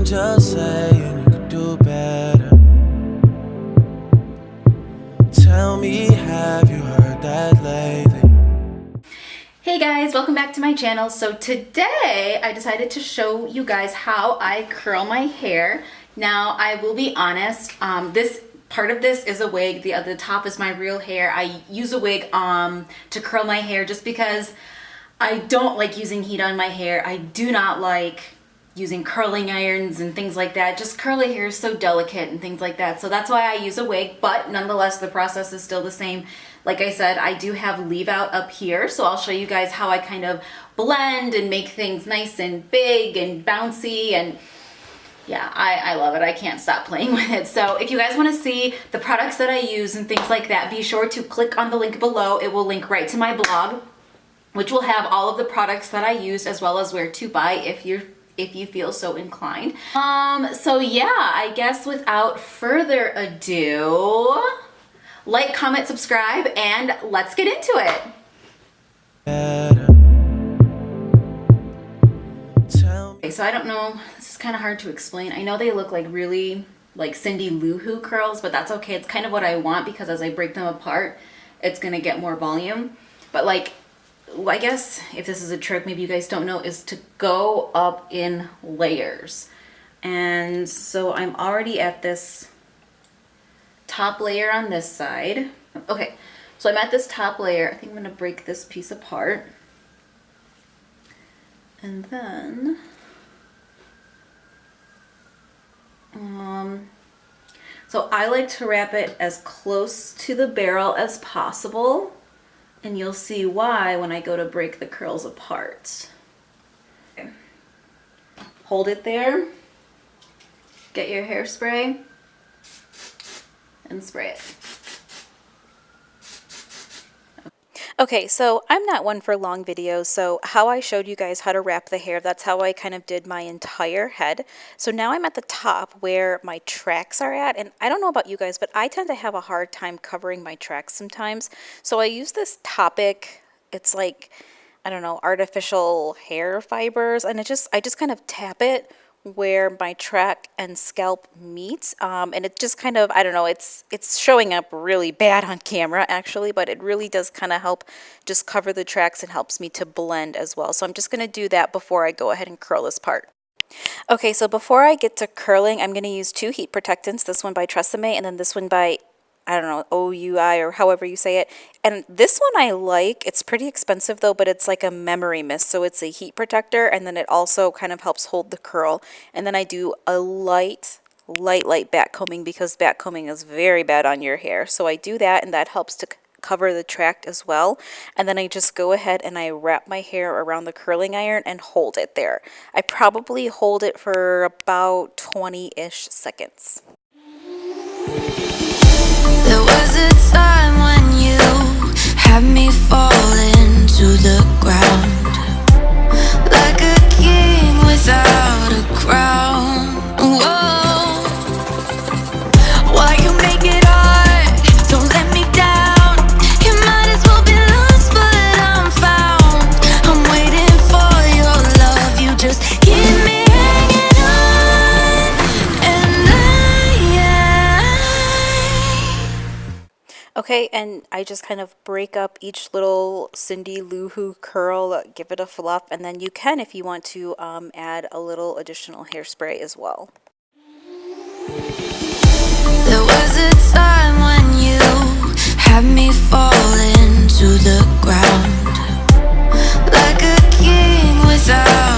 just saying you could do better. Tell me, have you heard that lately? Hey guys, welcome back to my channel. So today I decided to show you guys how I curl my hair. Now I will be honest, this part of this is a wig, the top is my real hair. I use a wig to curl my hair just because I don't like using heat on my hair. I do not like using curling irons and things like that. Just curly hair is so delicate and things like that. So that's why I use a wig, but nonetheless the process is still the same. Like I said, I do have leave out up here, so I'll show you guys how I kind of blend and make things nice and big and bouncy, and yeah, I love it. I can't stop playing with it. So if you guys want to see the products that I use and things like that, be sure to click on the link below. It will link right to my blog, which will have all of the products that I use as well as where to buy if you feel so inclined. So yeah, I guess without further ado, like, comment, subscribe, and let's get into it. Okay, so I don't know, this is kind of hard to explain. I know they look like really like Cindy Lou Who curls, but that's okay. It's kind of what I want because as I break them apart, it's gonna get more volume. But like, I guess if this is a trick, maybe you guys don't know, is to go up in layers. And so I'm already at this top layer on this side. Okay, so I'm at this top layer. I think I'm gonna break this piece apart. And then, so I like to wrap it as close to the barrel as possible. And you'll see why when I go to break the curls apart. Okay. Hold it there. Get your hairspray and spray it. Okay, so I'm not one for long videos, so how I showed you guys how to wrap the hair, that's how I kind of did my entire head. So now I'm at the top where my tracks are at, and I don't know about you guys, but I tend to have a hard time covering my tracks sometimes. So I use this Topic, it's like, I don't know, artificial hair fibers, and I just kind of tap it where my track and scalp meet, and it just kind of, I don't know, it's showing up really bad on camera actually, but it really does kind of help just cover the tracks and helps me to blend as well. So I'm just going to do that before I go ahead and curl this part. Okay, so before I get to curling, I'm going to use two heat protectants, this one by Tresemme and then this one by, I don't know, OUI or however you say it. And this one I like. It's pretty expensive though, but it's like a memory mist. So it's a heat protector and then it also kind of helps hold the curl. And then I do a light back combing because back combing is very bad on your hair. So I do that and that helps to cover the tract as well. And then I just go ahead and I wrap my hair around the curling iron and hold it there. I probably hold it for about 20-ish seconds. There was a time when you had me falling to the ground, like a king without a crown. Whoa, why you make it hard? Don't let me down. You might as well be lost, but I'm found. I'm waiting for your love. You just keep me hanging on, and Okay, and I just kind of break up each little Cindy Lou Who curl, give it a fluff, and then you can, if you want to, add a little additional hairspray as well. There was a time when you had me falling to the ground, like a king without